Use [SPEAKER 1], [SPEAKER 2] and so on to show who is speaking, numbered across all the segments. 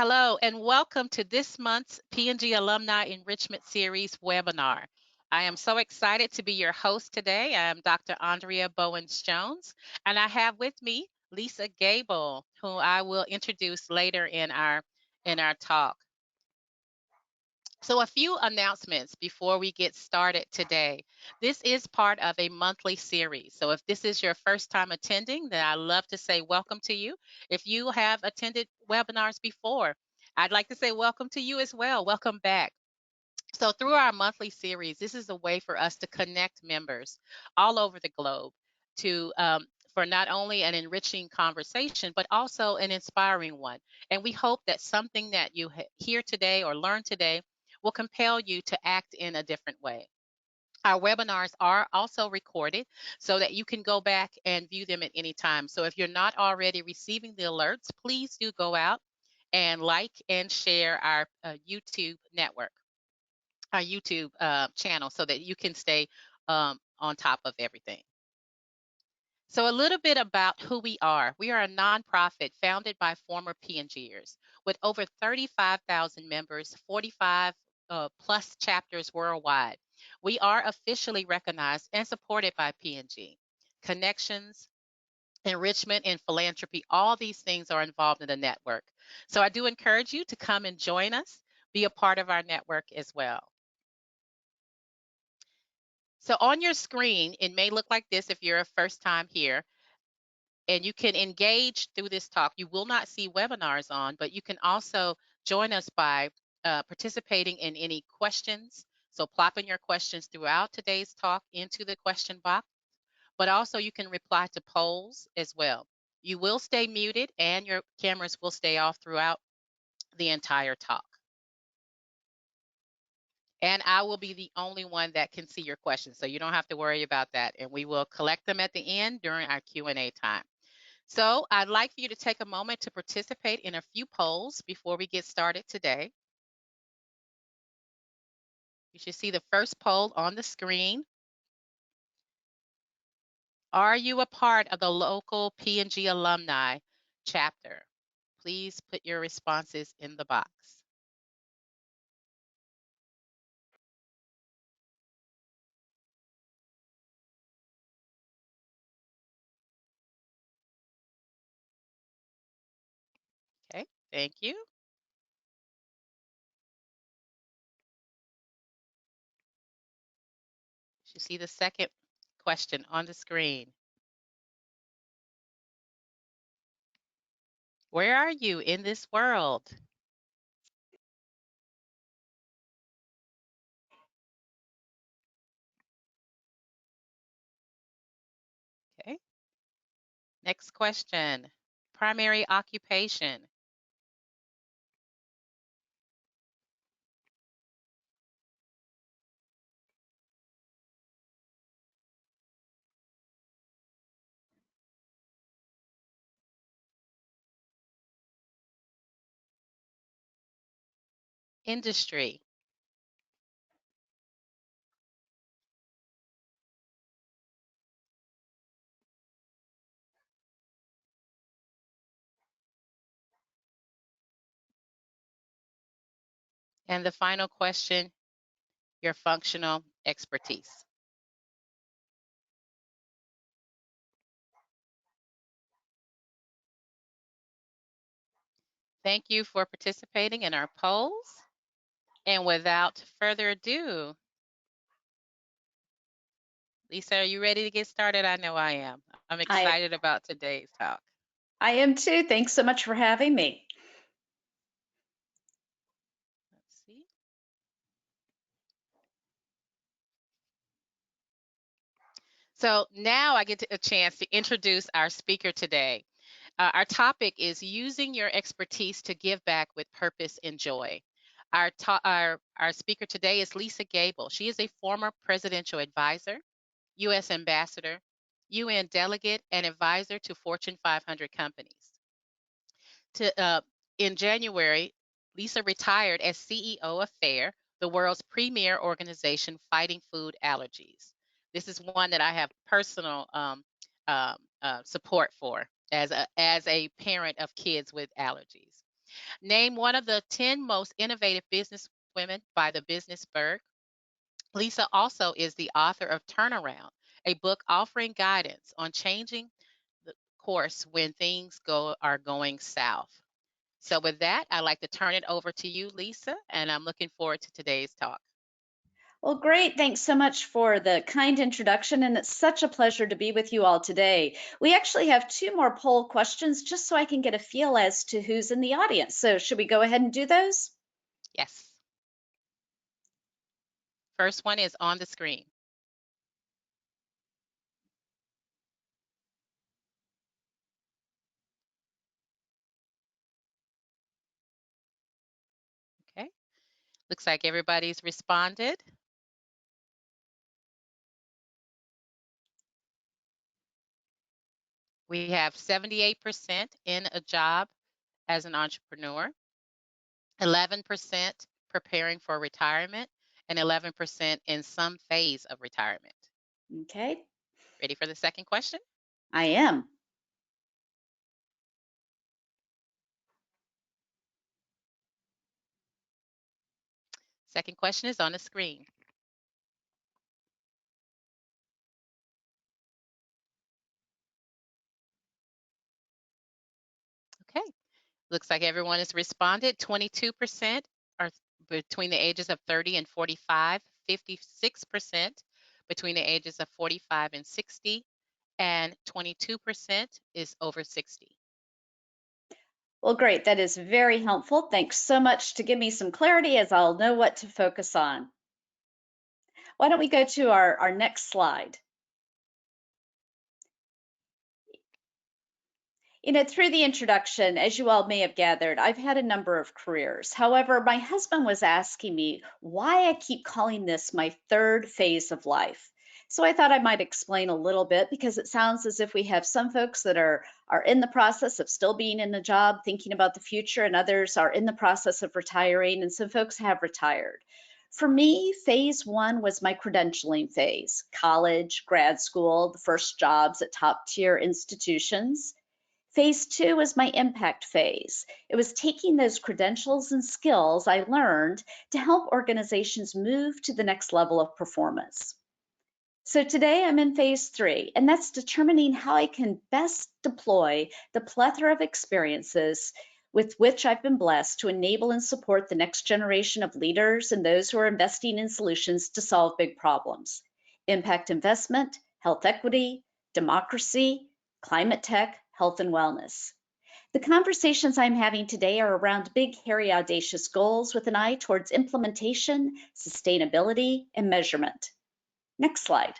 [SPEAKER 1] Hello, and welcome to this month's P&G Alumni Enrichment Series webinar. I am so excited to be your host today. I am Dr. Andrea Bowens-Jones, and I have with me Lisa Gable, who I will introduce later in our talk. So a few announcements before we get started today. This is part of a monthly series. So if this is your first time attending, then I love to say welcome to you. If you have attended webinars before, I'd like to say welcome to you as well. Welcome back. So through our monthly series, this is a way for us to connect members all over the globe to for not only an enriching conversation, but also an inspiring one. And we hope that something that you hear today or learn today will compel you to act in a different way. Our webinars are also recorded so that you can go back and view them at any time. So if you're not already receiving the alerts, please do go out and like and share our YouTube network, our YouTube channel, so that you can stay on top of everything. So a little bit about who we are. We are a nonprofit founded by former P&Gers with over 35,000 members, 45 plus chapters worldwide. We are officially recognized and supported by P&G. Connections, enrichment, and philanthropy, all these things are involved in the network. So I do encourage you to come and join us, be a part of our network as well. So on your screen, it may look like this if you're a first time here, and you can engage through this talk. You will not see webinars on, but you can also join us by participating in any questions. So plopping your questions throughout today's talk into the question box, but also you can reply to polls as well. You will stay muted and your cameras will stay off throughout the entire talk. And I will be the only one that can see your questions, so you don't have to worry about that. And we will collect them at the end during our Q&A time. So I'd like for you to take a moment to participate in a few polls before we get started today. You should see the first poll on the screen. Are you a part of the local P&G alumni chapter? Please put your responses in the box. Okay, thank you. You should see the second question on the screen. Where are you in this world? Okay. Next question. Primary occupation. Industry. And the final question, your functional expertise. Thank you for participating in our polls. And without further ado, Lisa, are you ready to get started? I know I am. I'm excited about today's talk.
[SPEAKER 2] I am too. Thanks so much for having me.
[SPEAKER 1] Let's see. So now I get a chance to introduce our speaker today. Our topic is using your expertise to give back with purpose and joy. Our speaker today is Lisa Gable. She is a former presidential advisor, U.S. ambassador, UN delegate, and advisor to Fortune 500 companies. In January, Lisa retired as CEO of FAIR, the world's premier organization fighting food allergies. This is one that I have personal support for as a parent of kids with allergies. Name one of the 10 most innovative business women by the Business Burg. Lisa also is the author of Turnaround, a book offering guidance on changing the course when things are going south. So with that, I'd like to turn it over to you, Lisa, and I'm looking forward to today's talk.
[SPEAKER 2] Well, great. Thanks so much for the kind introduction, and it's such a pleasure to be with you all today. We actually have two more poll questions just so I can get a feel as to who's in the audience. So, should we go ahead and do those?
[SPEAKER 1] Yes. First one is on the screen. Okay. Looks like everybody's responded. We have 78% in a job as an entrepreneur, 11% preparing for retirement, and 11% in some phase of retirement.
[SPEAKER 2] Okay,
[SPEAKER 1] Ready for the second question?
[SPEAKER 2] I am.
[SPEAKER 1] Second question is on the screen. Okay. Looks like everyone has responded. 22% are between the ages of 30 and 45, 56% between the ages of 45 and 60, and 22% is over 60.
[SPEAKER 2] Well, great. That is very helpful. Thanks so much to give me some clarity as I'll know what to focus on. Why don't we go to our next slide? Through the introduction, as you all may have gathered, I've had a number of careers. However, my husband was asking me why I keep calling this my third phase of life. So I thought I might explain a little bit because it sounds as if we have some folks that are in the process of still being in a job, thinking about the future, and others are in the process of retiring, and some folks have retired. For me, phase one was my credentialing phase, college, grad school, the first jobs at top tier institutions. Phase two was my impact phase. It was taking those credentials and skills I learned to help organizations move to the next level of performance. So today I'm in phase three, and that's determining how I can best deploy the plethora of experiences with which I've been blessed to enable and support the next generation of leaders and those who are investing in solutions to solve big problems. Impact investment, health equity, democracy, climate tech, health and wellness. The conversations I'm having today are around big, hairy, audacious goals with an eye towards implementation, sustainability, and measurement. Next slide.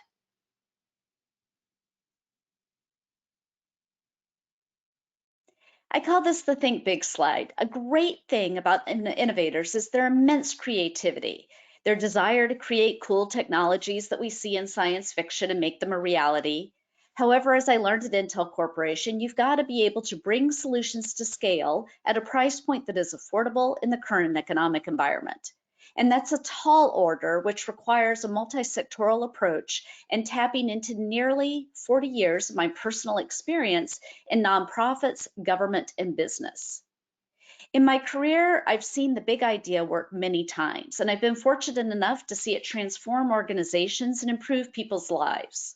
[SPEAKER 2] I call this the Think Big slide. A great thing about innovators is their immense creativity, their desire to create cool technologies that we see in science fiction and make them a reality. However, as I learned at Intel Corporation, you've got to be able to bring solutions to scale at a price point that is affordable in the current economic environment. And that's a tall order, which requires a multi-sectoral approach and tapping into nearly 40 years of my personal experience in nonprofits, government, and business. In my career, I've seen the big idea work many times, and I've been fortunate enough to see it transform organizations and improve people's lives.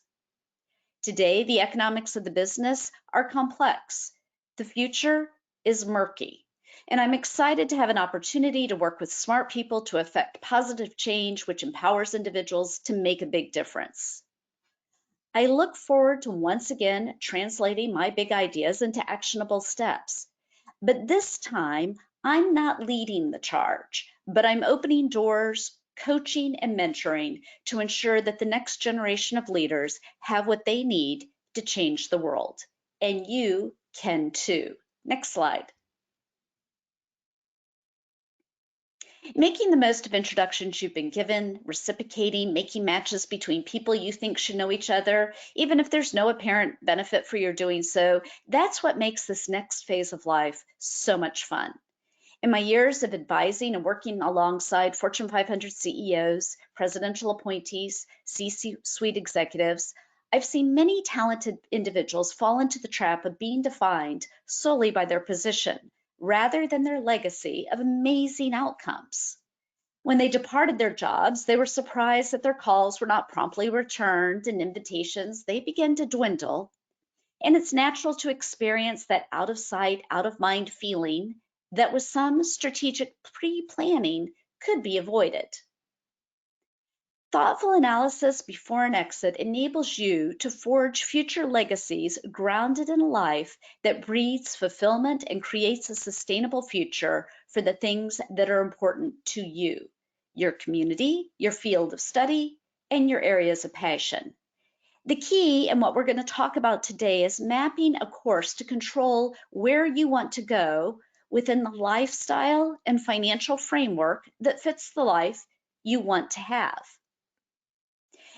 [SPEAKER 2] Today, the economics of the business are complex. The future is murky. And I'm excited to have an opportunity to work with smart people to affect positive change, which empowers individuals to make a big difference. I look forward to once again translating my big ideas into actionable steps. But this time, I'm not leading the charge, but I'm opening doors, coaching, and mentoring to ensure that the next generation of leaders have what they need to change the world. And you can too. Next slide. Making the most of introductions you've been given, reciprocating, making matches between people you think should know each other, even if there's no apparent benefit for your doing so, that's what makes this next phase of life so much fun. In my years of advising and working alongside Fortune 500 CEOs, presidential appointees, C-suite executives, I've seen many talented individuals fall into the trap of being defined solely by their position, rather than their legacy of amazing outcomes. When they departed their jobs, they were surprised that their calls were not promptly returned and invitations they began to dwindle. And it's natural to experience that out of sight, out of mind feeling that with some strategic pre planning could be avoided. Thoughtful analysis before an exit enables you to forge future legacies grounded in a life that breathes fulfillment and creates a sustainable future for the things that are important to you, your community, your field of study, and your areas of passion. The key and what we're going to talk about today is mapping a course to control where you want to go within the lifestyle and financial framework that fits the life you want to have.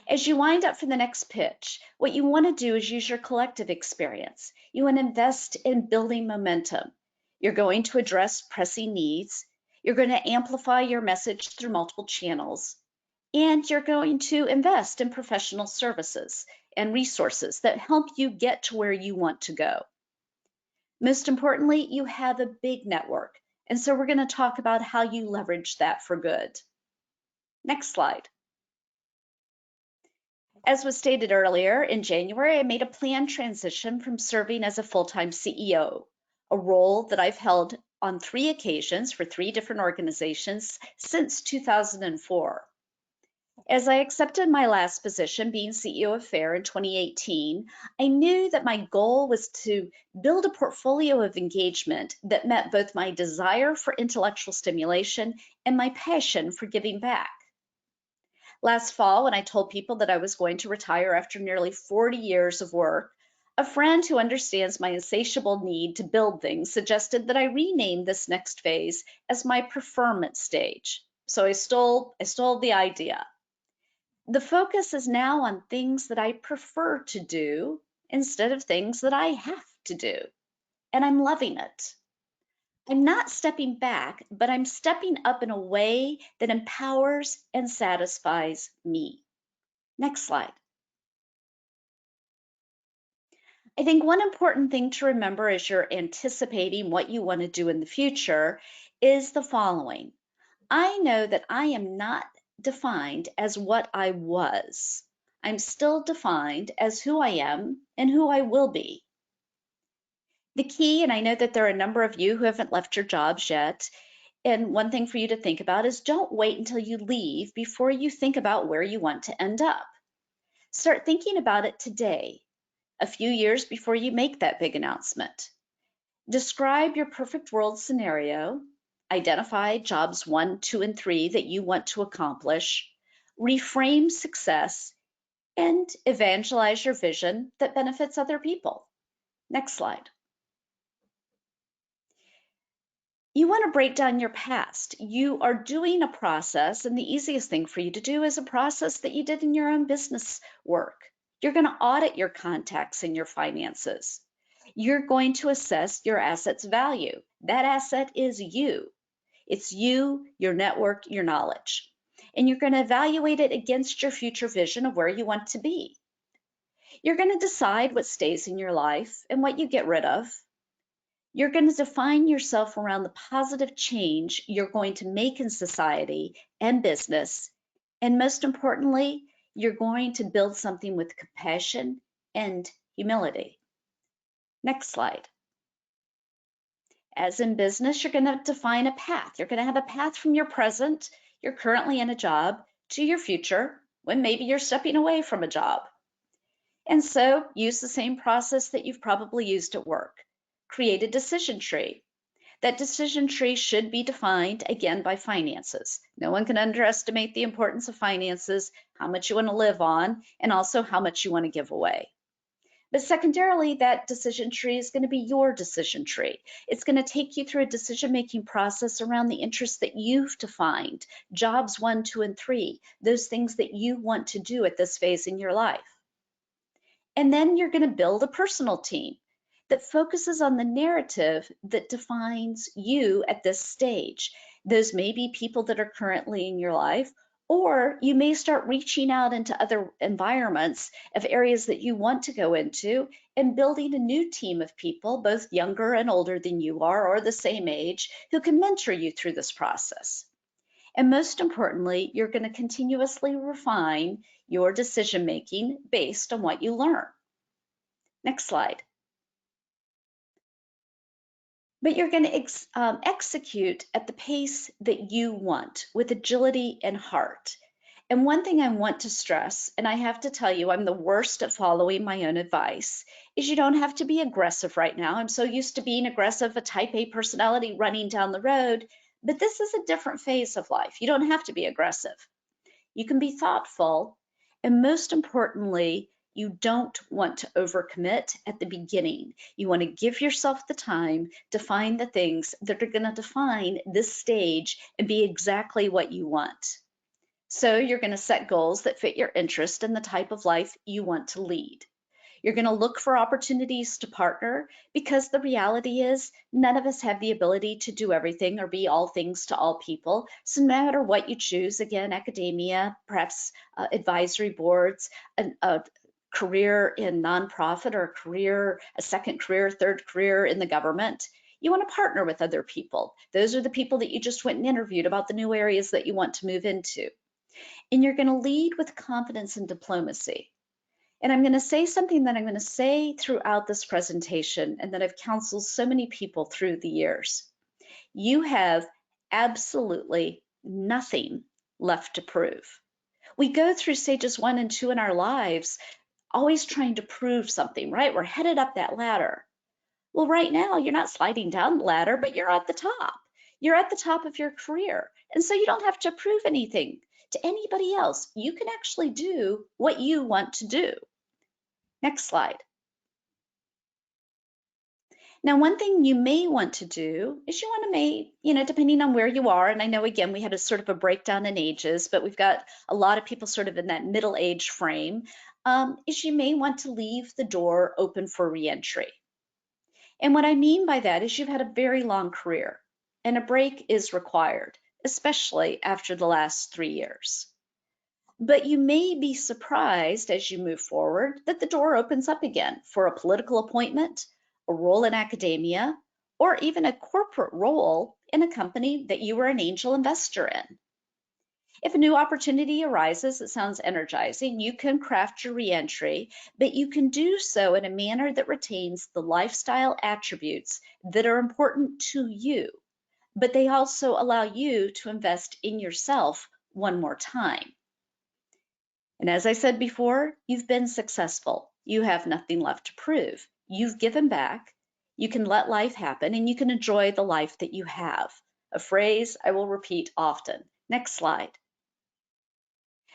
[SPEAKER 2] As you wind up for the next pitch, what you want to do is use your collective experience. You want to invest in building momentum. You're going to address pressing needs. You're going to amplify your message through multiple channels. And you're going to invest in professional services and resources that help you get to where you want to go. Most importantly, you have a big network. And so we're going to talk about how you leverage that for good. Next slide. As was stated earlier, in January, I made a planned transition from serving as a full-time CEO, a role that I've held on 3 occasions for 3 different organizations since 2004. As I accepted my last position, being CEO of FAIR in 2018, I knew that my goal was to build a portfolio of engagement that met both my desire for intellectual stimulation and my passion for giving back. Last fall, when I told people that I was going to retire after nearly 40 years of work, a friend who understands my insatiable need to build things suggested that I rename this next phase as my preferment stage. So I stole the idea. The focus is now on things that I prefer to do instead of things that I have to do, and I'm loving it. I'm not stepping back, but I'm stepping up in a way that empowers and satisfies me. Next slide. I think one important thing to remember as you're anticipating what you want to do in the future is the following. I know that I am not defined as what I was. I'm still defined as who I am and who I will be. The key, and I know that there are a number of you who haven't left your jobs yet, and one thing for you to think about is don't wait until you leave before you think about where you want to end up. Start thinking about it today, a few years before you make that big announcement. Describe your perfect world scenario, identify jobs 1, 2, and 3 that you want to accomplish, reframe success, and evangelize your vision that benefits other people. Next slide. You want to break down your past. You are doing a process, and the easiest thing for you to do is a process that you did in your own business work. You're going to audit your contacts and your finances. You're going to assess your asset's value. That asset is you. It's you, your network, your knowledge. And you're going to evaluate it against your future vision of where you want to be. You're going to decide what stays in your life and what you get rid of. You're going to define yourself around the positive change you're going to make in society and business. And most importantly, you're going to build something with compassion and humility. Next slide. As in business, you're going to define a path. You're going to have a path from your present, you're currently in a job, to your future, when maybe you're stepping away from a job. And so use the same process that you've probably used at work. Create a decision tree. That decision tree should be defined again by finances. No one can underestimate the importance of finances, how much you want to live on, and also how much you want to give away. But secondarily, that decision tree is going to be your decision tree. It's going to take you through a decision-making process around the interests that you've defined, jobs 1, 2, and 3, those things that you want to do at this phase in your life. And then you're going to build a personal team that focuses on the narrative that defines you at this stage. Those may be people that are currently in your life, Or you may start reaching out into other environments of areas that you want to go into and building a new team of people, both younger and older than you are, or the same age, who can mentor you through this process. And most importantly, you're going to continuously refine your decision making based on what you learn. Next slide. But you're going to execute at the pace that you want with agility and heart. And one thing I want to stress, and I have to tell you, I'm the worst at following my own advice, is you don't have to be aggressive right now. I'm so used to being aggressive, a type A personality running down the road, but this is a different phase of life. You don't have to be aggressive. You can be thoughtful, and most importantly, you don't want to overcommit at the beginning. You want to give yourself the time to find the things that are going to define this stage and be exactly what you want. So you're going to set goals that fit your interest and the type of life you want to lead. You're going to look for opportunities to partner because the reality is none of us have the ability to do everything or be all things to all people. So no matter what you choose, again, academia, perhaps advisory boards, a career in nonprofit or a second career, third career in the government, you want to partner with other people. Those are the people that you just went and interviewed about the new areas that you want to move into. And you're going to lead with confidence and diplomacy. And I'm going to say something that I'm going to say throughout this presentation and that I've counseled so many people through the years. You have absolutely nothing left to prove. We go through stages 1 and 2 in our lives always trying to prove something, right? We're headed up that ladder. Well, right now, you're not sliding down the ladder, but you're at the top. You're at the top of your career. And so you don't have to prove anything to anybody else. You can actually do what you want to do. Next slide. Now, one thing you may want to do is you want to depending on where you are, and I know again we had a sort of a breakdown in ages, but we've got a lot of people sort of in that middle age frame, is you may want to leave the door open for reentry. And what I mean by that is you've had a very long career, and a break is required, especially after the last 3 years. But you may be surprised as you move forward that the door opens up again for a political appointment, a role in academia, or even a corporate role in a company that you were an angel investor in. If a new opportunity arises that sounds energizing, you can craft your reentry, but you can do so in a manner that retains the lifestyle attributes that are important to you, but they also allow you to invest in yourself one more time. And as I said before, you've been successful. You have nothing left to prove. You've given back. You can let life happen and you can enjoy the life that you have. A phrase I will repeat often. Next slide.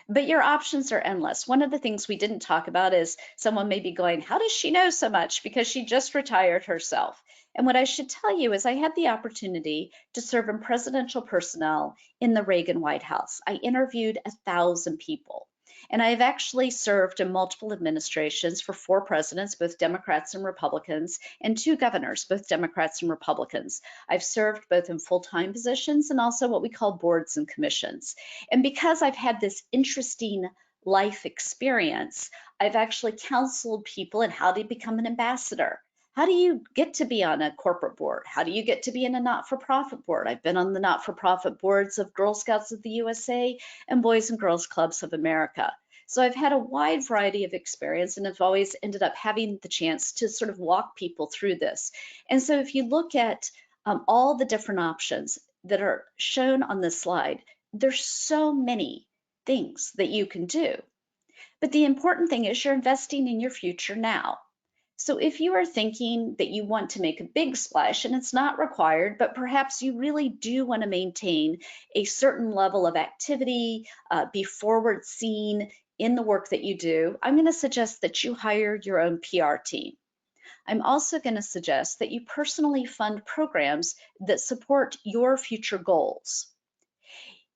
[SPEAKER 2] But your options are endless. One of the things we didn't talk about is someone may be going, how does she know so much? Because she just retired herself. And what I should tell you is I had the opportunity to serve in presidential personnel in the Reagan White House. I interviewed 1,000 people. And I've actually served in multiple administrations for 4 presidents, both Democrats and Republicans, and 2 governors, both Democrats and Republicans. I've served both in full-time positions and also what we call boards and commissions. And because I've had this interesting life experience, I've actually counseled people in how to become an ambassador. How do you get to be on a corporate board? How do you get to be in a not-for-profit board? I've been on the not-for-profit boards of Girl Scouts of the USA and Boys and Girls Clubs of America. So I've had a wide variety of experience and have always ended up having the chance to sort of walk people through this. And so if you look at all the different options that are shown on this slide, there's so many things that you can do. But the important thing is you're investing in your future now. So if you are thinking that you want to make a big splash, and it's not required, but perhaps you really do want to maintain a certain level of activity, be forward seen in the work that you do, I'm going to suggest that you hire your own PR team. I'm also going to suggest that you personally fund programs that support your future goals.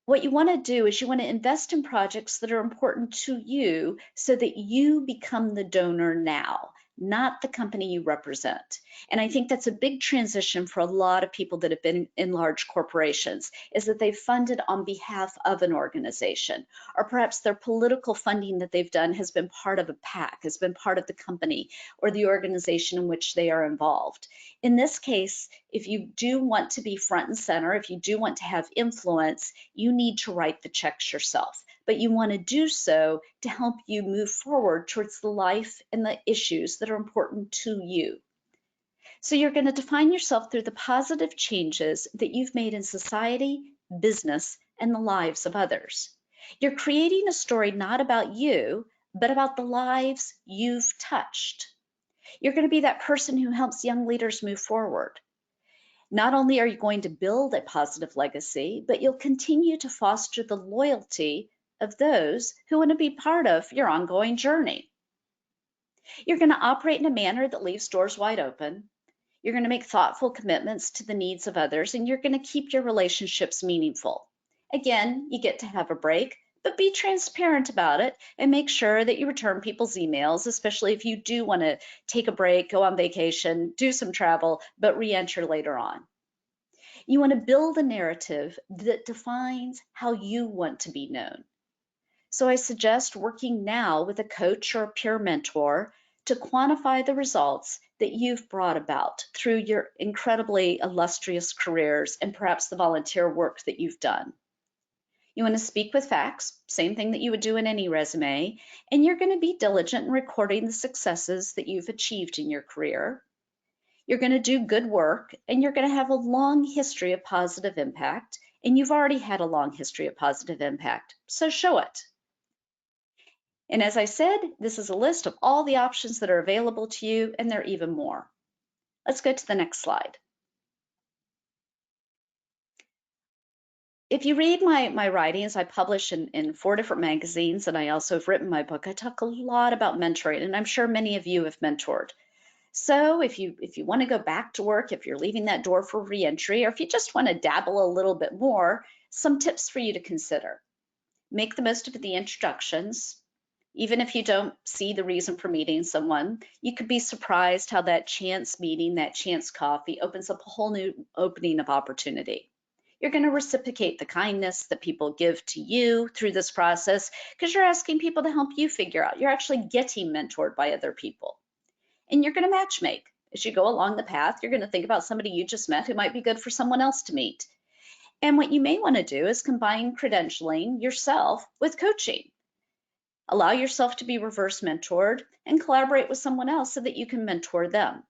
[SPEAKER 2] What you want to do is you want to invest in projects that are important to you so that you become the donor now. not the company you represent. And I think that's a big transition for a lot of people that have been in large corporations, is that they've funded on behalf of an organization, or perhaps their political funding that they've done has been part of a PAC, has been part of the company or the organization in which they are involved. In this case, if you do want to be front and center, if you do want to have influence, you need to write the checks yourself. But you want to do so to help you move forward towards the life and the issues that are important to you. So you're going to define yourself through the positive changes that you've made in society, business, and the lives of others. You're creating a story not about you, but about the lives you've touched. You're going to be that person who helps young leaders move forward. Not only are you going to build a positive legacy, but you'll continue to foster the loyalty of those who want to be part of your ongoing journey. You're going to operate in a manner that leaves doors wide open. You're going to make thoughtful commitments to the needs of others, and you're going to keep your relationships meaningful. Again, you get to have a break, but be transparent about it and make sure that you return people's emails, especially if you do want to take a break, go on vacation, do some travel, but re-enter later on. You want to build a narrative that defines how you want to be known. So I suggest working now with a coach or a peer mentor to quantify the results that you've brought about through your incredibly illustrious careers and perhaps the volunteer work that you've done. You want to speak with facts, same thing that you would do in any resume, and you're going to be diligent in recording the successes that you've achieved in your career. You're going to do good work, and you're going to have a long history of positive impact, and you've already had a long history of positive impact, so show it. And as I said, this is a list of all the options that are available to you, and there are even more. Let's go to the next slide. If you read my writings, I publish in 4 different magazines, and I also have written my book. I talk a lot about mentoring, and I'm sure many of you have mentored. So if you want to go back to work, if you're leaving that door for reentry, or if you just want to dabble a little bit more, some tips for you to consider. Make the most of the introductions. Even if you don't see the reason for meeting someone, you could be surprised how that chance meeting, that chance coffee opens up a whole new opening of opportunity. You're going to reciprocate the kindness that people give to you through this process because you're asking people to help you figure out. You're actually getting mentored by other people. And you're going to matchmake. As you go along the path, you're going to think about somebody you just met who might be good for someone else to meet. And what you may want to do is combine credentialing yourself with coaching. Allow yourself to be reverse mentored and collaborate with someone else so that you can mentor them.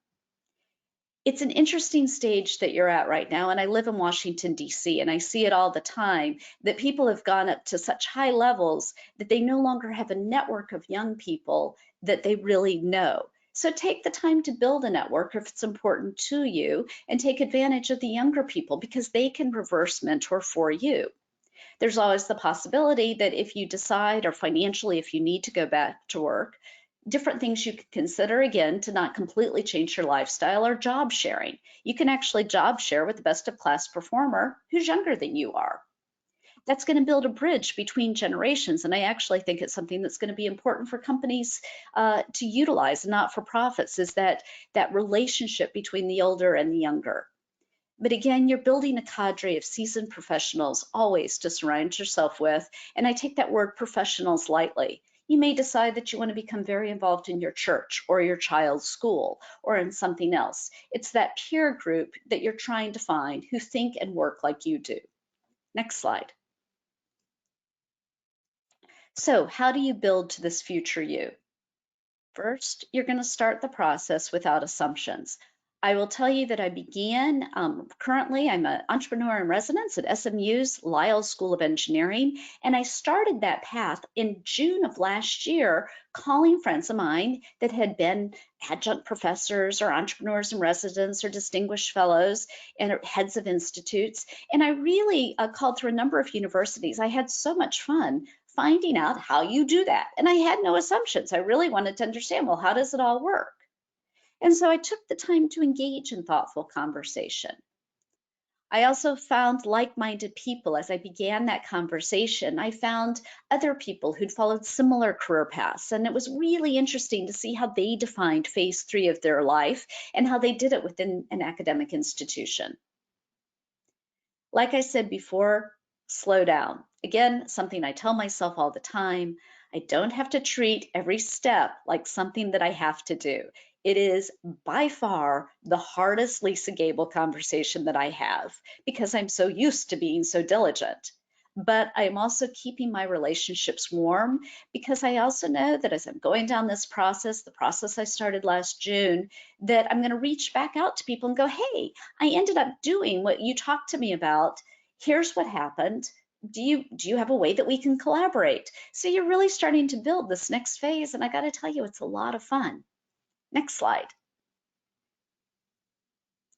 [SPEAKER 2] It's an interesting stage that you're at right now, and I live in Washington, D.C., and I see it all the time, that people have gone up to such high levels that they no longer have a network of young people that they really know. So take the time to build a network if it's important to you, and take advantage of the younger people because they can reverse mentor for you. There's always the possibility that if you decide, or financially if you need to go back to work, different things you could consider, again, to not completely change your lifestyle, or job sharing. You can actually job share with the best of class performer who's younger than you are. That's going to build a bridge between generations, and I actually think it's something that's going to be important for companies to utilize, not for profits, is that relationship between the older and the younger. But again, you're building a cadre of seasoned professionals always to surround yourself with, and I take that word professionals lightly. You may decide that you want to become very involved in your church or your child's school or in something else. It's that peer group that you're trying to find who think and work like you do. Next slide. So how do you build to this future you? First, you're going to start the process without assumptions. I will tell you that I began, currently I'm an entrepreneur in residence at SMU's Lyell School of Engineering, and I started that path in June of last year, calling friends of mine that had been adjunct professors or entrepreneurs in residence or distinguished fellows and heads of institutes. And I really called through a number of universities. I had so much fun finding out how you do that. And I had no assumptions. I really wanted to understand, well, how does it all work? And so I took the time to engage in thoughtful conversation. I also found like minded people as I began that conversation. I found other people who'd followed similar career paths, and it was really interesting to see how they defined phase three of their life and how they did it within an academic institution. Like I said before, slow down. Again, something I tell myself all the time. I don't have to treat every step like something that I have to do. It is by far the hardest Lisa Gable conversation that I have because I'm so used to being so diligent. But I'm also keeping my relationships warm because I also know that as I'm going down this process, the process I started last June, that I'm going to reach back out to people and go, hey, I ended up doing what you talked to me about. Here's what happened. Do you have a way that we can collaborate? So you're really starting to build this next phase, and I got to tell you, it's a lot of fun. Next slide.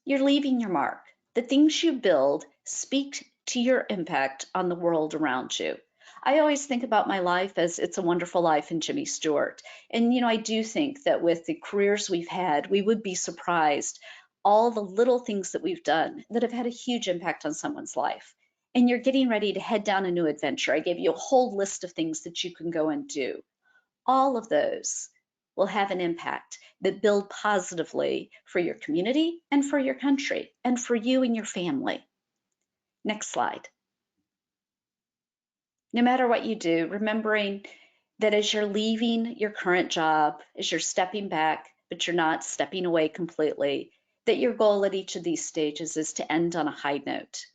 [SPEAKER 2] You're leaving your mark. The things you build speak to your impact on the world around you. I always think about my life as It's a Wonderful Life and Jimmy Stewart. And, I do think that with the careers we've had, we would be surprised all the little things that we've done that have had a huge impact on someone's life. And you're getting ready to head down a new adventure. I gave you a whole list of things that you can go and do. All of those will have an impact that build positively for your community and for your country and for you and your family. Next slide. No matter what you do, remembering that as you're leaving your current job, as you're stepping back, but you're not stepping away completely, that your goal at each of these stages is to end on a high note.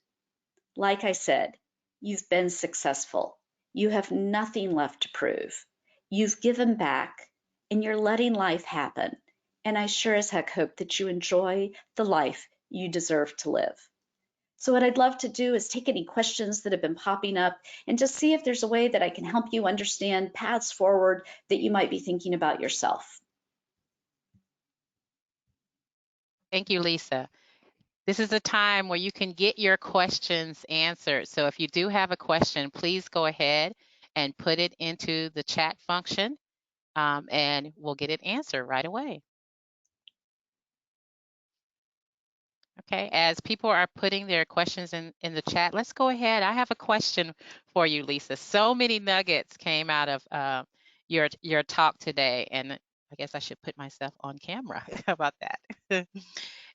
[SPEAKER 2] Like I said, you've been successful. You have nothing left to prove. You've given back and you're letting life happen. And I sure as heck hope that you enjoy the life you deserve to live. So, what I'd love to do is take any questions that have been popping up and just see if there's a way that I can help you understand paths forward that you might be thinking about yourself.
[SPEAKER 1] Thank you, Lisa. This is a time where you can get your questions answered. So if you do have a question, please go ahead and put it into the chat function, and we'll get it answered right away. Okay, as people are putting their questions in the chat, let's go ahead. I have a question for you, Lisa. So many nuggets came out of your talk today, and I guess I should put myself on camera. How about that?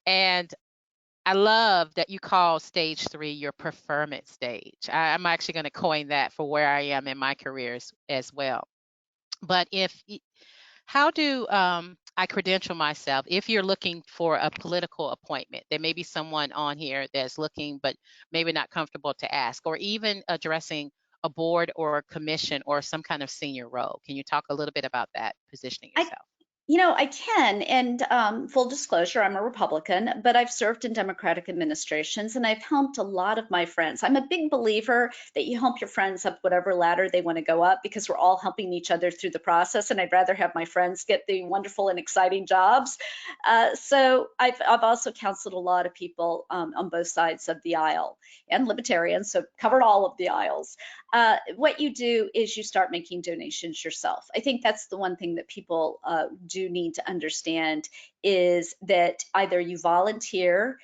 [SPEAKER 1] And I love that you call stage three your preferment stage. I'm actually going to coin that for where I am in my career as well. But how do I credential myself if you're looking for a political appointment? There may be someone on here that's looking, but maybe not comfortable to ask, or even addressing a board or a commission or some kind of senior role. Can you talk a little bit about that, positioning
[SPEAKER 2] I
[SPEAKER 1] yourself?
[SPEAKER 2] I can. And full disclosure, I'm a Republican, but I've served in Democratic administrations and I've helped a lot of my friends. I'm a big believer that you help your friends up whatever ladder they want to go up because we're all helping each other through the process. And I'd rather have my friends get the wonderful and exciting jobs. So I've also counseled a lot of people on both sides of the aisle and libertarians, so covered all of the aisles. What you do is you start making donations yourself. I think that's the one thing that people do need to understand is that either you volunteer,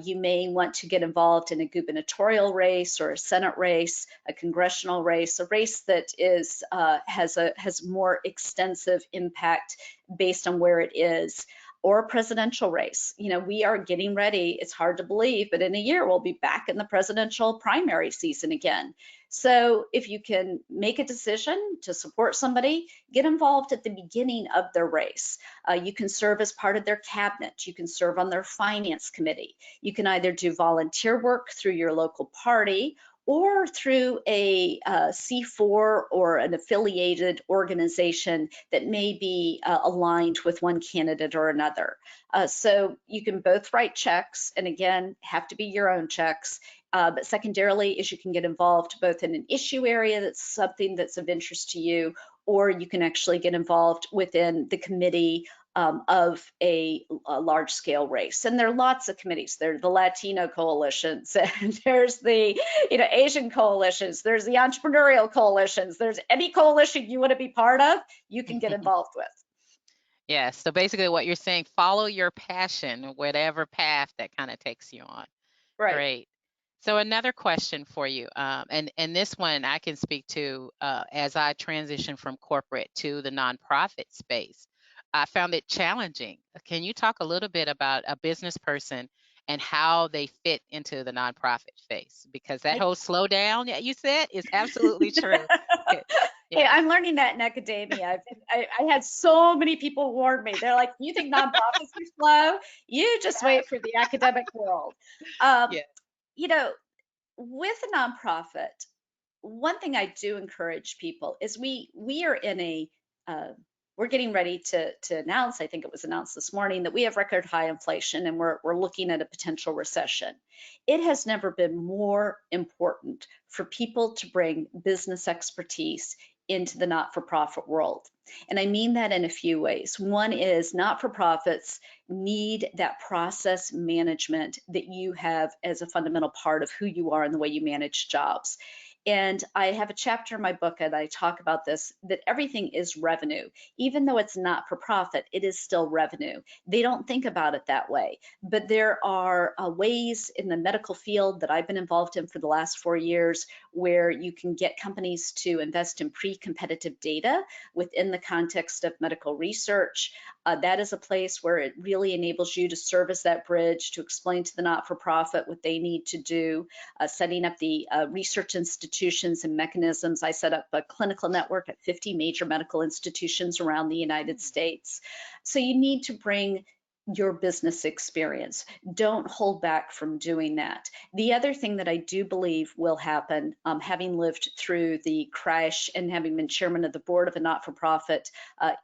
[SPEAKER 2] you may want to get involved in a gubernatorial race or a Senate race, a congressional race, a race that is has more extensive impact based on where it is, or a presidential race. We are getting ready. It's hard to believe, but in a year we'll be back in the presidential primary season again. So if you can make a decision to support somebody, get involved at the beginning of their race. You can serve as part of their cabinet. You can serve on their finance committee. You can either do volunteer work through your local party or through a C4 or an affiliated organization that may be aligned with one candidate or another. So you can both write checks, and again, have to be your own checks. But secondarily is you can get involved both in an issue area that's something that's of interest to you, or you can actually get involved within the committee of a large scale race. And there are lots of committees. There are the Latino coalitions, and there's the Asian coalitions, there's the entrepreneurial coalitions, there's any coalition you want to be part of, you can get involved with.
[SPEAKER 1] Yes. So basically, what you're saying, follow your passion, whatever path that kind of takes you on.
[SPEAKER 2] Right.
[SPEAKER 1] Great. So another question for you, and this one I can speak to as I transition from corporate to the nonprofit space. I found it challenging. Can you talk a little bit about a business person and how they fit into the nonprofit space? Because that
[SPEAKER 2] I
[SPEAKER 1] whole slow down that you said is absolutely true.
[SPEAKER 2] Hey,
[SPEAKER 1] Yeah,
[SPEAKER 2] I'm learning that in academia. I had so many people warn me. They're like, "You think nonprofits are slow? You just wait for the academic world." Um,
[SPEAKER 1] yeah.
[SPEAKER 2] you know, with a nonprofit, one thing I do encourage people is we are in a uh, we're getting ready to announce. I think it was announced this morning that we have record high inflation and we're looking at a potential recession. It has never been more important for people to bring business expertise into the not-for-profit world. And I mean that in a few ways. One is not-for-profits need that process management that you have as a fundamental part of who you are and the way you manage jobs. And I have a chapter in my book and I talk about this that everything is revenue. Even though it's not for profit, it is still revenue. They don't think about it that way. But there are ways in the medical field that I've been involved in for the last 4 years where you can get companies to invest in pre competitive data within the context of medical research. That is a place where it really enables you to serve as that bridge to explain to the not for profit what they need to do, setting up the research institutions and mechanisms. I set up a clinical network at 50 major medical institutions around the United States. So you need to bring your business experience. Don't hold back from doing that. The other thing that I do believe will happen, having lived through the crash and having been chairman of the board of a not for profit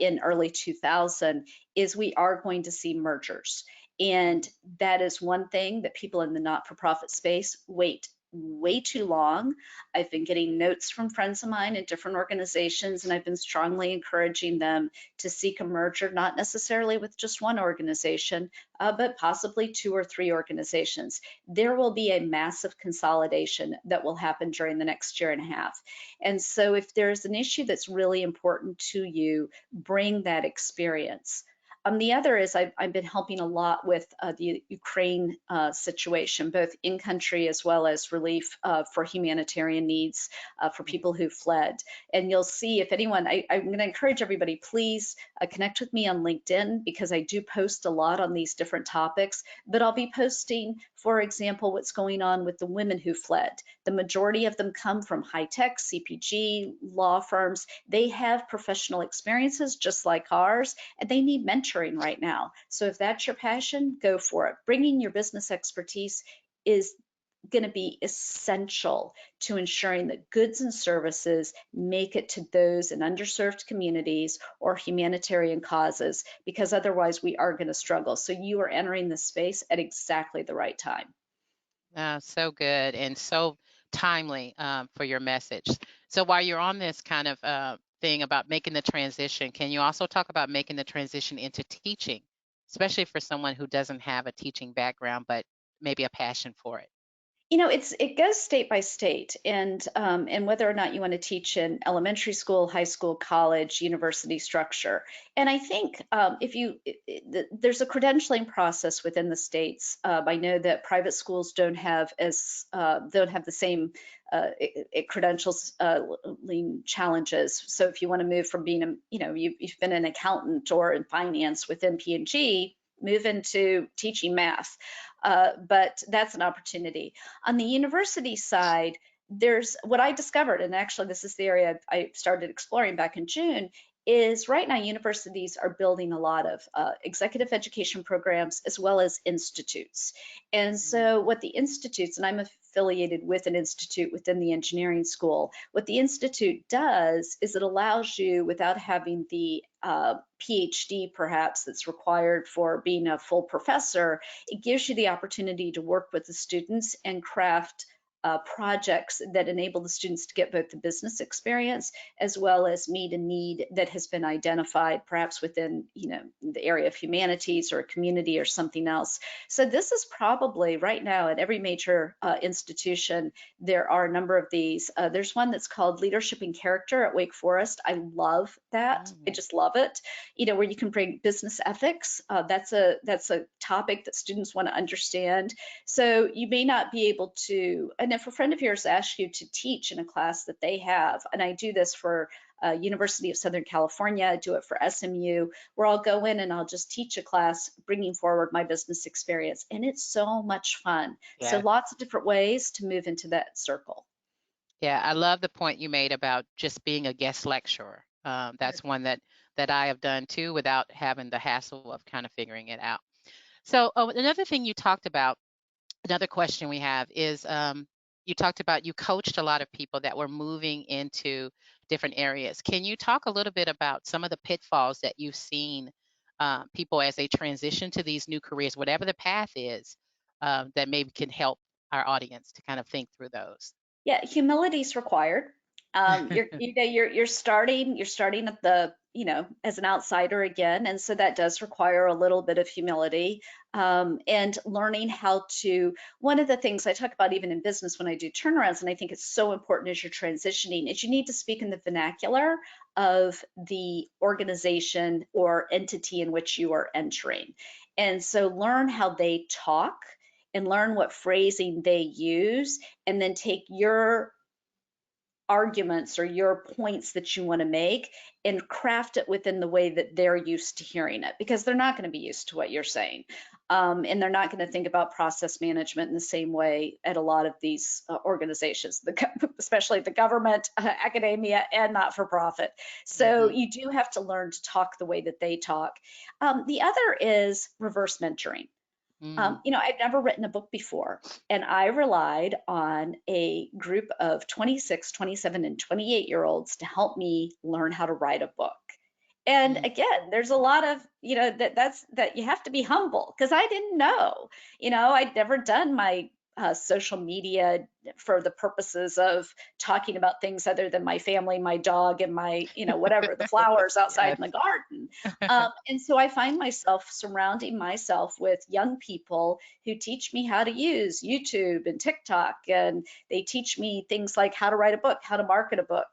[SPEAKER 2] in early 2000, is we are going to see mergers. And that is one thing that people in the not for profit space wait way too long. I've been getting notes from friends of mine in different organizations, and I've been strongly encouraging them to seek a merger, not necessarily with just one organization, but possibly two or three organizations. There will be a massive consolidation that will happen during the next year and a half. And so, if there's an issue that's really important to you, bring that experience. The other is I've been helping a lot with the Ukraine situation, both in country as well as relief for humanitarian needs for people who fled. And you'll see if anyone, I'm going to encourage everybody, please connect with me on LinkedIn because I do post a lot on these different topics. But I'll be posting, for example, what's going on with the women who fled. The majority of them come from high tech, CPG, law firms. They have professional experiences just like ours, and they need mentoring right now. So if that's your passion, go for it. Bringing your business expertise is going to be essential to ensuring that goods and services make it to those in underserved communities or humanitarian causes, because otherwise we are going to struggle. So you are entering this space at exactly the right time.
[SPEAKER 1] So good and so timely for your message. So while you're on this kind of thing about making the transition, can you also talk about making the transition into teaching, especially for someone who doesn't have a teaching background, but maybe a passion for it?
[SPEAKER 2] It goes state by state, and whether or not you want to teach in elementary school, high school, college, university structure. And I think if you there's a credentialing process within the states. I know that private schools don't have the same credentials challenges. So if you want to move from being you've been an accountant or in finance within P&G, move into teaching math. But that's an opportunity. On the university side, there's what I discovered, and actually, this is the area I started exploring back in June. Is right now universities are building a lot of executive education programs as well as institutes. And
[SPEAKER 1] Mhm.
[SPEAKER 2] so, what the institutes, and I'm affiliated with an institute within the engineering school, what the institute does is it allows you, without having the PhD perhaps that's required for being a full professor, it gives you the opportunity to work with the students and craft projects that enable the students to get both the business experience as well as meet a need that has been identified, perhaps within, the area of humanities or a community or something else. So this is probably right now at every major institution. There are a number of these. There's one that's called Leadership and Character at Wake Forest. I love that. I
[SPEAKER 1] Mm,
[SPEAKER 2] just love it. Where you can bring business ethics. That's a topic that students want to understand. So you may not be able to, and if a friend of yours asks you to teach in a class that they have, and I do this for University of Southern California, I do it for SMU, where I'll go in and I'll just teach a class bringing forward my business experience. And it's so much fun. So
[SPEAKER 1] yeah.
[SPEAKER 2] lots of different ways to move into that circle.
[SPEAKER 1] Yeah, I love the point you made about just being a guest lecturer. That's one that I have done too without having the hassle of kind of figuring it out. So, another thing you talked about, another question we have is you talked about you coached a lot of people that were moving into different areas. Can you talk a little bit about some of the pitfalls that you've seen people as they transition to these new careers, whatever the path is, that maybe can help our audience to kind of think through those?
[SPEAKER 2] Yeah, humility is required. You're starting at the, as an outsider again, and so that does require a little bit of humility, and learning how to. One of the things I talk about even in business when I do turnarounds, and I think it's so important as you're transitioning, is you need to speak in the vernacular of the organization or entity in which you are entering, and so learn how they talk and learn what phrasing they use, and then take your arguments or your points that you want to make and craft it within the way that they're used to hearing it, because they're not going to be used to what you're saying. And they're not going to think about process management in the same way at a lot of these organizations, especially the government, academia, and not for profit. So
[SPEAKER 1] Hmm.
[SPEAKER 2] you do have to learn to talk the way that they talk. The other is reverse mentoring.
[SPEAKER 1] Mm,
[SPEAKER 2] I'd never written a book before, and I relied on a group of 26, 27, and 28-year-olds to help me learn how to write a book. And
[SPEAKER 1] mm,
[SPEAKER 2] again, there's a lot of, that you have to be humble because I didn't know. I'd never done my social media for the purposes of talking about things other than my family, my dog, and my, whatever, the flowers outside
[SPEAKER 1] yes.
[SPEAKER 2] in the garden. And so I find myself surrounding myself with young people who teach me how to use YouTube and TikTok, and they teach me things like how to write a book, how to market a book.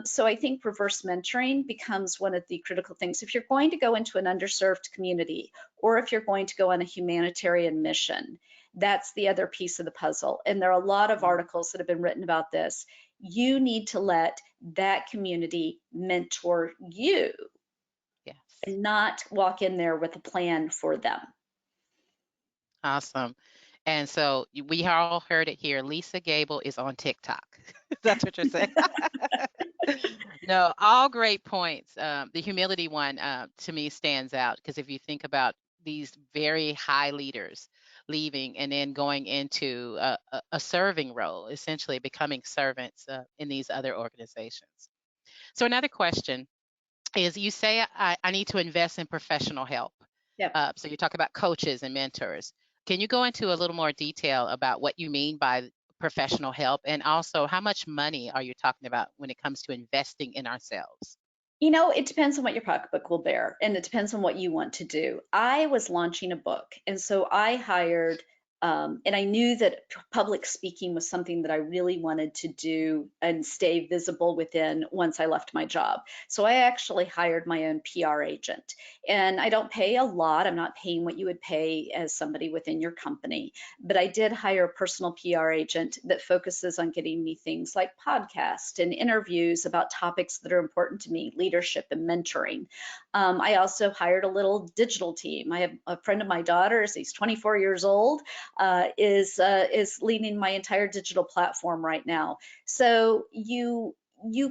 [SPEAKER 2] So I think reverse mentoring becomes one of the critical things. If you're going to go into an underserved community, or if you're going to go on a humanitarian mission, that's the other piece of the puzzle. And there are a lot of
[SPEAKER 1] Mm,
[SPEAKER 2] articles that have been written about this. You need to let that community mentor you
[SPEAKER 1] yes.
[SPEAKER 2] and not walk in there with a plan for them.
[SPEAKER 1] Awesome. And so we all heard it here. Lisa Gable is on TikTok. That's what you're saying. No, all great points. The humility one to me stands out because if you think about these very high leaders leaving and then going into a serving role, essentially becoming servants in these other organizations. So another question is you say I need to invest in professional help.
[SPEAKER 2] Yep.
[SPEAKER 1] So you talk about coaches and mentors. Can you go into a little more detail about what you mean by professional help and also how much money are you talking about when it comes to investing in ourselves?
[SPEAKER 2] It depends on what your pocketbook will bear, and it depends on what you want to do. I was launching a book, and so I hired, and I knew that public speaking was something that I really wanted to do and stay visible within once I left my job. So I actually hired my own PR agent, and I don't pay a lot. I'm not paying what you would pay as somebody within your company, but I did hire a personal PR agent that focuses on getting me things like podcasts and interviews about topics that are important to me, leadership and mentoring. I also hired a little digital team. I have a friend of my daughter's, he's 24 years old, is leading my entire digital platform right now. So you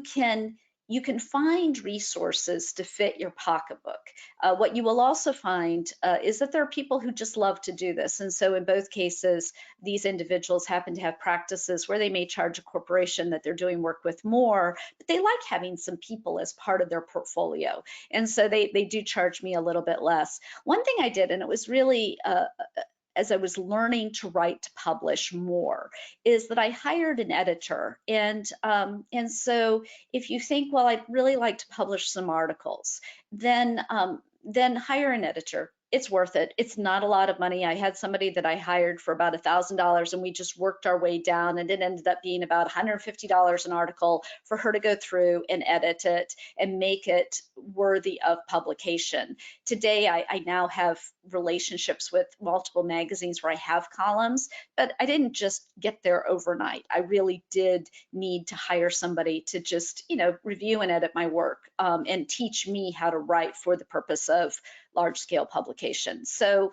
[SPEAKER 2] can find resources to fit your pocketbook. What you will also find is that there are people who just love to do this. And so in both cases, these individuals happen to have practices where they may charge a corporation that they're doing work with more, but they like having some people as part of their portfolio. And so they do charge me a little bit less. One thing I did, and it was really as I was learning to write to publish more, is that I hired an editor. And so if you think, well, I'd really like to publish some articles, then hire an editor. It's worth it. It's not a lot of money. I had somebody that I hired for about $1,000, and we just worked our way down, and it ended up being about $150 an article for her to go through and edit it and make it worthy of publication. Today, I now have relationships with multiple magazines where I have columns, but I didn't just get there overnight. I really did need to hire somebody to just, review and edit my work, and teach me how to write for the purpose of large scale publication. So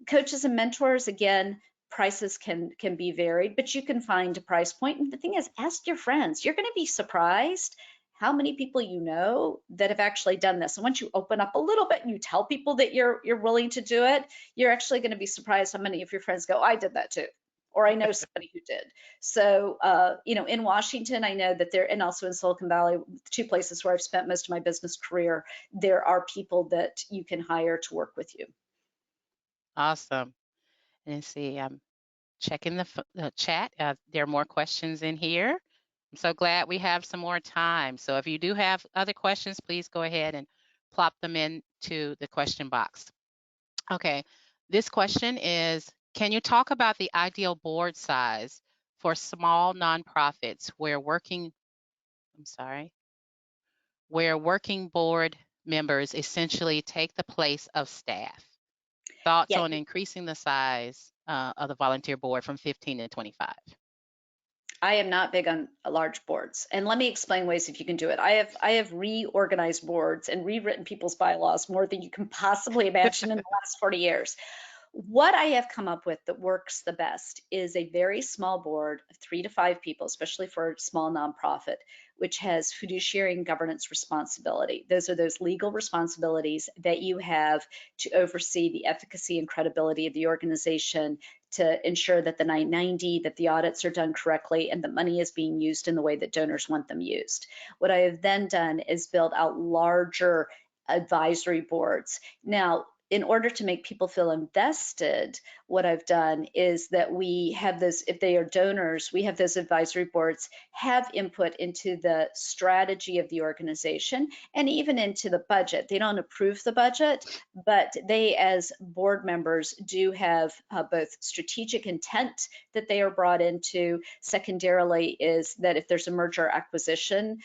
[SPEAKER 2] coaches and mentors, again, prices can be varied, but you can find a price point. And the thing is, ask your friends. You're going to be surprised how many people you know that have actually done this. And once you open up a little bit and you tell people that you're willing to do it, you're actually going to be surprised how many of your friends go, I did that too, or I know somebody who did. So, in Washington, I know that there, and also in Silicon Valley, two places where I've spent most of my business career, there are people that you can hire to work with you.
[SPEAKER 1] Awesome. Let's see. I'm checking the chat. There are more questions in here. I'm so glad we have some more time. So if you do have other questions, please go ahead and plop them into the question box. Okay. This question is, can you talk about the ideal board size for small nonprofits I'm sorry, where working board members essentially take the place of staff? Thoughts
[SPEAKER 2] Yeah,
[SPEAKER 1] on increasing the size of the volunteer board from 15 to 25?
[SPEAKER 2] I am not big on large boards. And let me explain ways if you can do it. I have reorganized boards and rewritten people's bylaws more than you can possibly imagine in the last 40 years. What I have come up with that works the best is a very small board of 3 to 5 people, especially for a small nonprofit, which has fiduciary and governance responsibility. Those are those legal responsibilities that you have to oversee the efficacy and credibility of the organization, to ensure that the 990, that the audits are done correctly, and the money is being used in the way that donors want them used. What I have then done is build out larger advisory boards. Now, in order to make people feel invested, what I've done is that we have those, if they are donors, we have those advisory boards have input into the strategy of the organization and even into the budget. They don't approve the budget, but they, as board members, do have both strategic intent that they are brought into. Secondarily, is that if there's a merger or acquisition,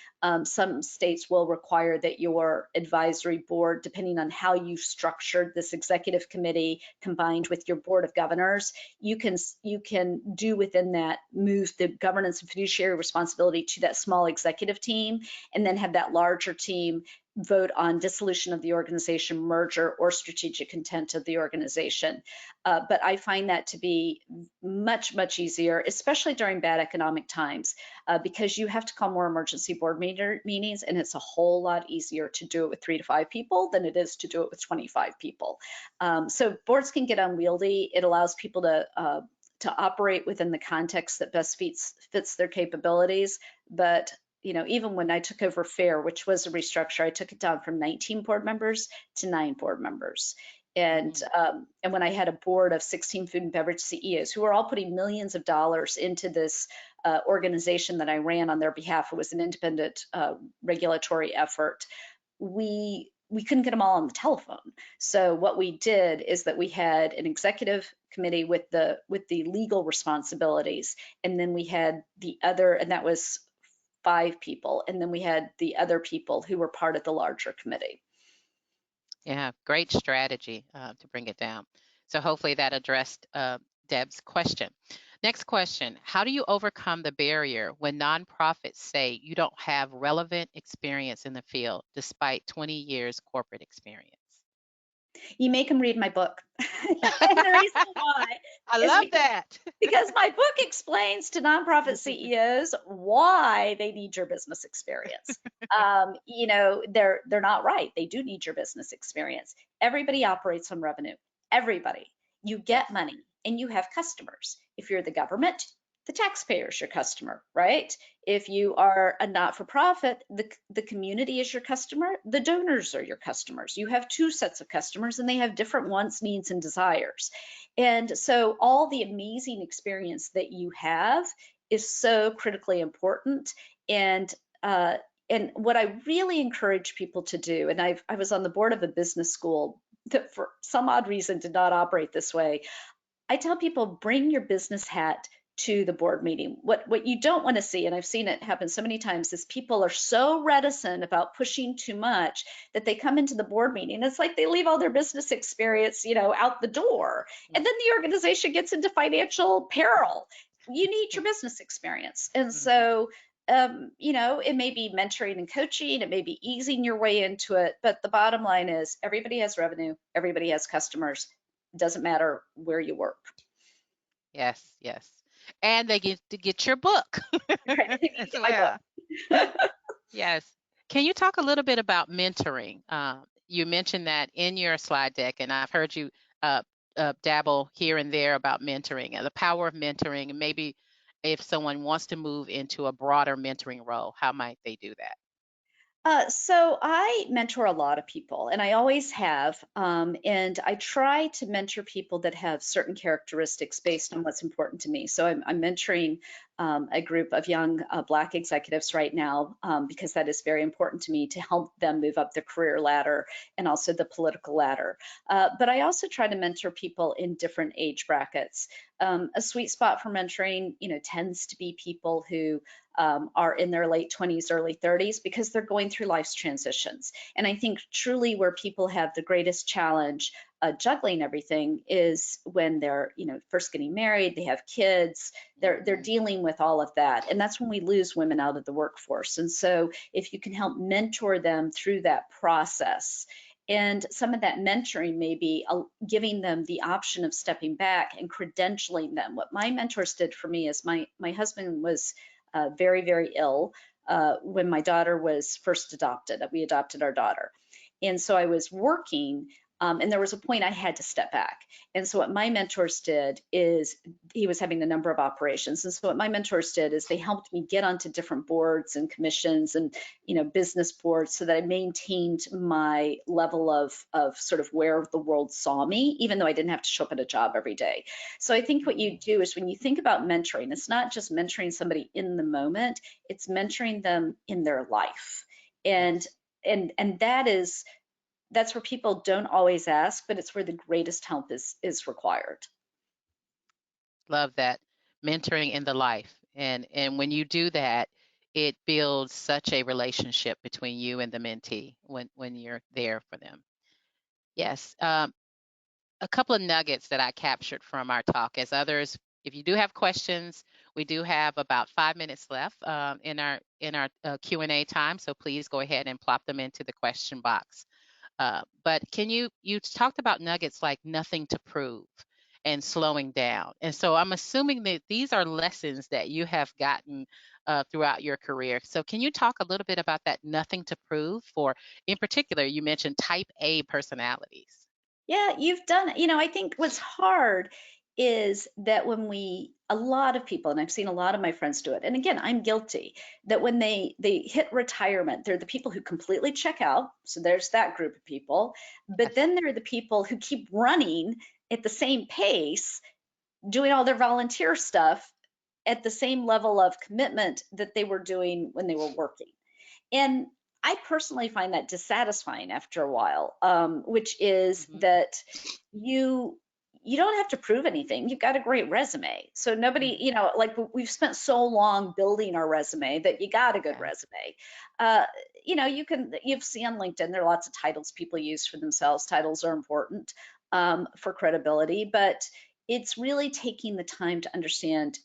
[SPEAKER 2] some states will require that your advisory board, depending on how you've structured this executive committee combined with your board of governors, you can do within that, move the governance and fiduciary responsibility to that small executive team, and then have that larger team vote on dissolution of the organization, merger, or strategic intent of the organization. But I find that to be much, much easier, especially during bad economic times, because you have to call more emergency board meetings, and it's a whole lot easier to do it with 3 to 5 people than it is to do it with 25 people. So boards can get unwieldy. It allows people to operate within the context that best fits their capabilities. But even when I took over FAIR, which was a restructure, I took it down from 19 board members to 9 board members. And
[SPEAKER 1] Mm,
[SPEAKER 2] and when I had a board of 16 food and beverage CEOs who were all putting millions of dollars into this organization that I ran on their behalf, it was an independent regulatory effort. We couldn't get them all on the telephone. So what we did is that we had an executive committee with the legal responsibilities, and then we had the other, and that was 5 people, and then we had the other people who were part of the larger committee.
[SPEAKER 1] yeah, great strategy to bring it down. So hopefully that addressed Deb's question. Next question, how do you overcome the barrier when nonprofits say you don't have relevant experience in the field despite 20 years corporate experience?
[SPEAKER 2] You make them read my book. And the reason why
[SPEAKER 1] I
[SPEAKER 2] is
[SPEAKER 1] love that.
[SPEAKER 2] because my book explains to nonprofit CEOs why they need your business experience. They're not right. They do need your business experience. Everybody operates on revenue. Everybody. You
[SPEAKER 1] Yes.
[SPEAKER 2] get money and you have customers. If you're the government, the taxpayer is your customer, right? If you are a not-for-profit, the community is your customer, the donors are your customers. You have two sets of customers and they have different wants, needs, and desires. And so all the amazing experience that you have is so critically important. And uh, and what I really encourage people to do, and I was on the board of a business school that for some odd reason did not operate this way. I tell people bring your business hat to the board meeting. What you don't want to see, and I've seen it happen so many times, is people are so reticent about pushing too much that they come into the board meeting. It's like they leave all their business experience, out the door, and then the organization gets into financial peril. You need your business experience, and
[SPEAKER 1] Mhm.
[SPEAKER 2] so it may be mentoring and coaching, it may be easing your way into it, but the bottom line is everybody has revenue, everybody has customers. It doesn't matter where you work.
[SPEAKER 1] Yes, yes. And they get to get your book
[SPEAKER 2] Right? You
[SPEAKER 1] as
[SPEAKER 2] get my book.
[SPEAKER 1] well. Yes. Can you talk a little bit about mentoring? You mentioned that in your slide deck, and I've heard you uh, dabble here and there about mentoring and the power of mentoring, and maybe if someone wants to move into a broader mentoring role, how might they do that?
[SPEAKER 2] So I mentor a lot of people, and I always have. And I try to mentor people that have certain characteristics based on what's important to me. So I'm mentoring a group of young Black executives right now because that is very important to me to help them move up the career ladder and also the political ladder. But I also try to mentor people in different age brackets. A sweet spot for mentoring, tends to be people who are in their late 20s, early 30s, because they're going through life's transitions. And I think truly where people have the greatest challenge juggling everything is when they're, first getting married, they have kids, they're
[SPEAKER 1] Mhm.
[SPEAKER 2] dealing with all of that. And that's when we lose women out of the workforce. And so if you can help mentor them through that process, and some of that mentoring may be giving them the option of stepping back and credentialing them. What my mentors did for me is my husband was very, very ill when my daughter was first adopted. We adopted our daughter. And so I was working, and there was a point I had to step back. And so what my mentors did is he was having a number of operations. And so what my mentors did is they helped me get onto different boards and commissions and business boards so that I maintained my level of sort of where the world saw me, even though I didn't have to show up at a job every day. So I think what you
[SPEAKER 1] Mhm.
[SPEAKER 2] do is when you think about mentoring, it's not just mentoring somebody in the moment, it's mentoring them in their life. And
[SPEAKER 1] Yes.
[SPEAKER 2] and that's where people don't always ask, but it's where the greatest help is required.
[SPEAKER 1] Love that. Mentoring in the life. And when you do that, it builds such a relationship between you and the mentee when you're there for them. Yes. A couple of nuggets that I captured from our talk. As others, if you do have questions, we do have about 5 minutes left in our Q&A time. So please go ahead and plop them into the question box. But you talked about nuggets like nothing to prove and slowing down. And so I'm assuming that these are lessons that you have gotten throughout your career. So can you talk a little bit about that nothing to prove for, in particular, you mentioned type A personalities.
[SPEAKER 2] Yeah, you've done, I think what's hard is that a lot of people, and I've seen a lot of my friends do it, and again, I'm guilty, that when they hit retirement, they're the people who completely check out. So there's that group of people. But
[SPEAKER 1] Yes.
[SPEAKER 2] then there are the people who keep running at the same pace, doing all their volunteer stuff at the same level of commitment that they were doing when they were working. And I personally find that dissatisfying after a while, which is
[SPEAKER 1] Hmm.
[SPEAKER 2] that you you don't have to prove anything. You've got a great resume. So nobody,
[SPEAKER 1] Hmm.
[SPEAKER 2] like we've spent so long building our resume that you got a good
[SPEAKER 1] Yes.
[SPEAKER 2] resume. You've seen on LinkedIn, there are lots of titles people use for themselves. Titles are important for credibility, but it's really taking the time to understand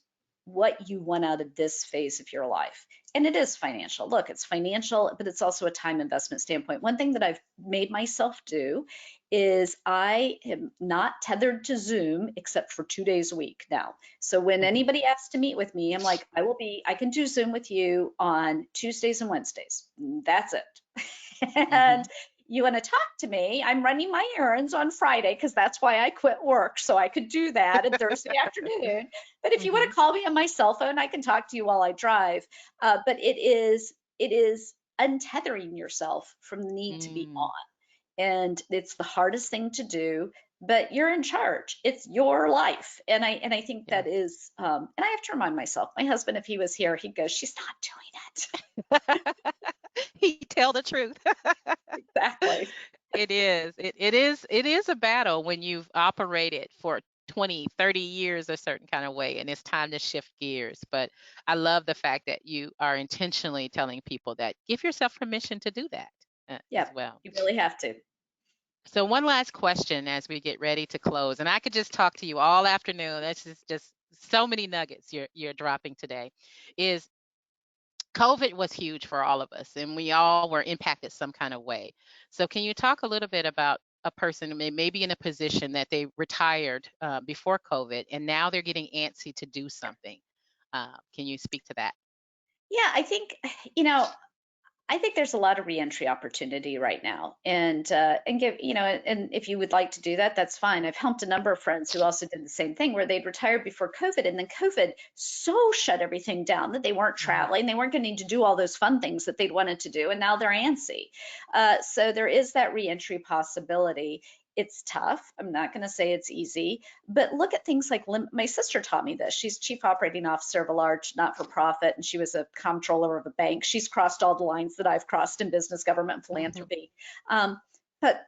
[SPEAKER 2] what you want out of this phase of your life. And it is financial. Look, it's financial, but it's also a time investment standpoint. One thing that I've made myself do is I am not tethered to Zoom except for 2 days a week now. So when
[SPEAKER 1] Hmm.
[SPEAKER 2] anybody asks to meet with me, I'm like, I can do Zoom with you on Tuesdays and Wednesdays. That's it. And
[SPEAKER 1] Hmm.
[SPEAKER 2] you want to talk to me, I'm running my errands on Friday because that's why I quit work. So I could do that on Thursday afternoon. But if you want
[SPEAKER 1] Hmm.
[SPEAKER 2] to call me on my cell phone, I can talk to you while I drive. But it is untethering yourself from the need to be
[SPEAKER 1] Mm,
[SPEAKER 2] on. And it's the hardest thing to do, but you're in charge. It's your life. And I think
[SPEAKER 1] yeah.
[SPEAKER 2] that is and I have to remind myself, my husband, if he was here, he'd go, she's not doing
[SPEAKER 1] He tell the truth.
[SPEAKER 2] it. Exactly.
[SPEAKER 1] It is. It is a battle when you've operated for 20, 30 years a certain kind of way and it's time to shift gears. But I love the fact that you are intentionally telling people that give yourself permission to do that
[SPEAKER 2] Yeah,
[SPEAKER 1] as well.
[SPEAKER 2] you really have to.
[SPEAKER 1] So one last question as we get ready to close, and I could just talk to you all afternoon. That's just so many nuggets you're dropping today. Is COVID was huge for all of us, and we all were impacted some kind of way. So, can you talk a little bit about a person who maybe in a position that they retired before COVID, and now they're getting antsy to do something? Can you speak to that?
[SPEAKER 2] Yeah, I think, you know, I think there's a lot of reentry opportunity right now, and give and if you would like to do that, that's fine. I've helped a number of friends who also did the same thing, where they'd retired before COVID, and then COVID so shut everything down that they weren't
[SPEAKER 1] Hmm.
[SPEAKER 2] traveling, they weren't getting to do all those fun things that they'd wanted to do, and now they're antsy. So there is that reentry possibility. It's tough. I'm not going to say it's easy, but look at things like my sister taught me this. She's chief operating officer of a large not-for-profit, and she was a comptroller of a bank. She's crossed all the lines that I've crossed in business, government, and
[SPEAKER 1] Hmm.
[SPEAKER 2] philanthropy. But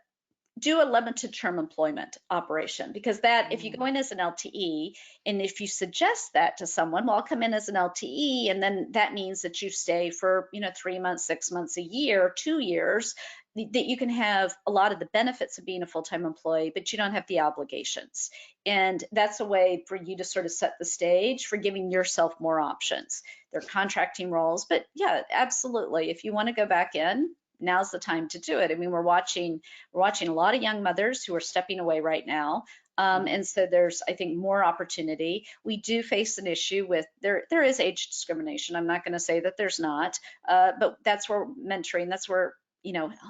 [SPEAKER 2] do a limited term employment operation, because that, if you go
[SPEAKER 1] Mm.
[SPEAKER 2] in as an LTE, and if you suggest that to someone, well, I'll come in as an LTE, and then that means that you stay for 3 months, 6 months, a year, 2 years, that you can have a lot of the benefits of being a full-time employee, but you don't have the obligations. And that's a way for you to sort of set the stage for giving yourself more options. They're contracting roles, but yeah, absolutely, if you want to go back in, now's the time to do it. I mean, we're watching a lot of young mothers who are stepping away right now.
[SPEAKER 1] Hmm.
[SPEAKER 2] And so there's, I think, more opportunity. We do face an issue with there is age discrimination. I'm not going to say that there's not, but that's where mentoring, that's where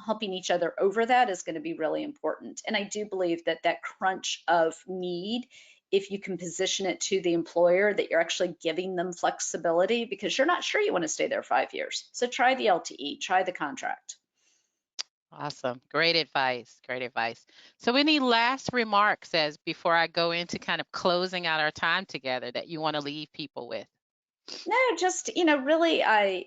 [SPEAKER 2] helping each other over that is going to be really important. And I do believe that that crunch of need, if you can position it to the employer that you're actually giving them flexibility, because you're not sure you want to stay there 5 years. So try the LTE, try the contract.
[SPEAKER 1] Awesome. Great advice. Great advice. So, any last remarks as before I go into kind of closing out our time together that you want to leave people with?
[SPEAKER 2] No, just, really, I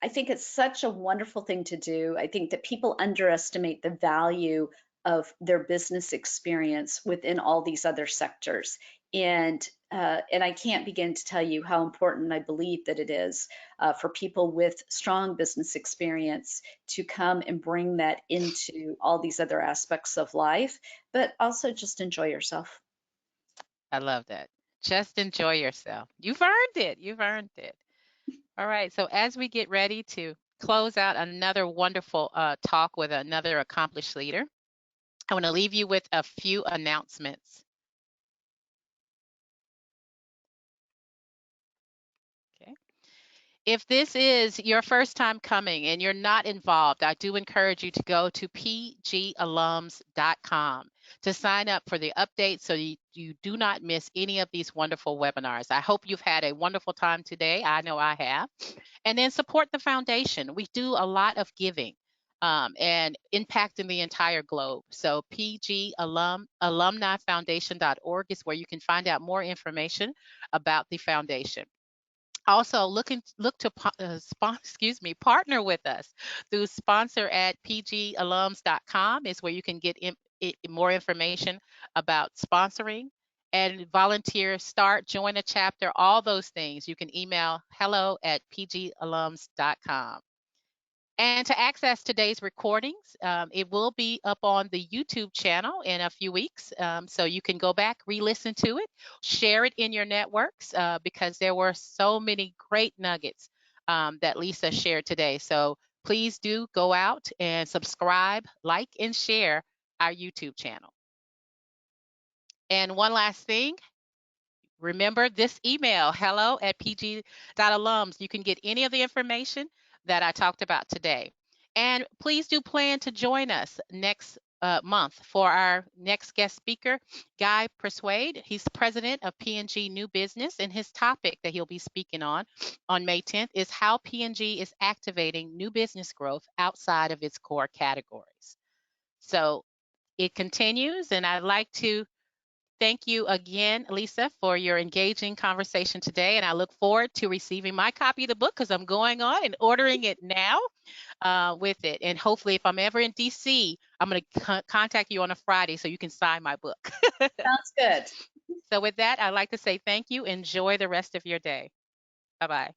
[SPEAKER 2] think it's such a wonderful thing to do. I think that people underestimate the value of their business experience within all these other sectors. And I can't begin to tell you how important I believe that it is for people with strong business experience to come and bring that into all these other aspects of life, but also just enjoy yourself.
[SPEAKER 1] I love that. Just enjoy yourself. You've earned it. You've earned it. All right. So, as we get ready to close out another wonderful talk with another accomplished leader, I want to leave you with a few announcements. Okay. If this is your first time coming and you're not involved, I do encourage you to go to pgalums.com to sign up for the updates so you do not miss any of these wonderful webinars. I hope you've had a wonderful time today. I know I have. And then support the foundation. We do a lot of giving and impacting the entire globe. So alumnifoundation.org is where you can find out more information about the foundation. Also, look to excuse me, partner with us through sponsor at pgalums.com is where you can get more information about sponsoring and volunteer, start, join a chapter, all those things. You can email hello at pgalums.com. And to access today's recordings, it will be up on the YouTube channel in a few weeks. So you can go back, re listen to it, share it in your networks because there were so many great nuggets that Lisa shared today. So please do go out and subscribe, like, and share our YouTube channel. And one last thing, remember this email, hello at pg.alums. You can get any of the information that I talked about today. And please do plan to join us next month for our next guest speaker, Guy Persuade. He's president of P&G New Business, and his topic that he'll be speaking on May 10th is how P&G is activating new business growth outside of its core categories. So it continues, and I'd like to thank you again, Lisa, for your engaging conversation today. And I look forward to receiving my copy of the book because I'm going on and ordering it now with it. And hopefully, if I'm ever in DC, I'm going to contact you on a Friday so you can sign my book.
[SPEAKER 2] Sounds good.
[SPEAKER 1] So, with that, I'd like to say thank you. Enjoy the rest of your day. Bye bye.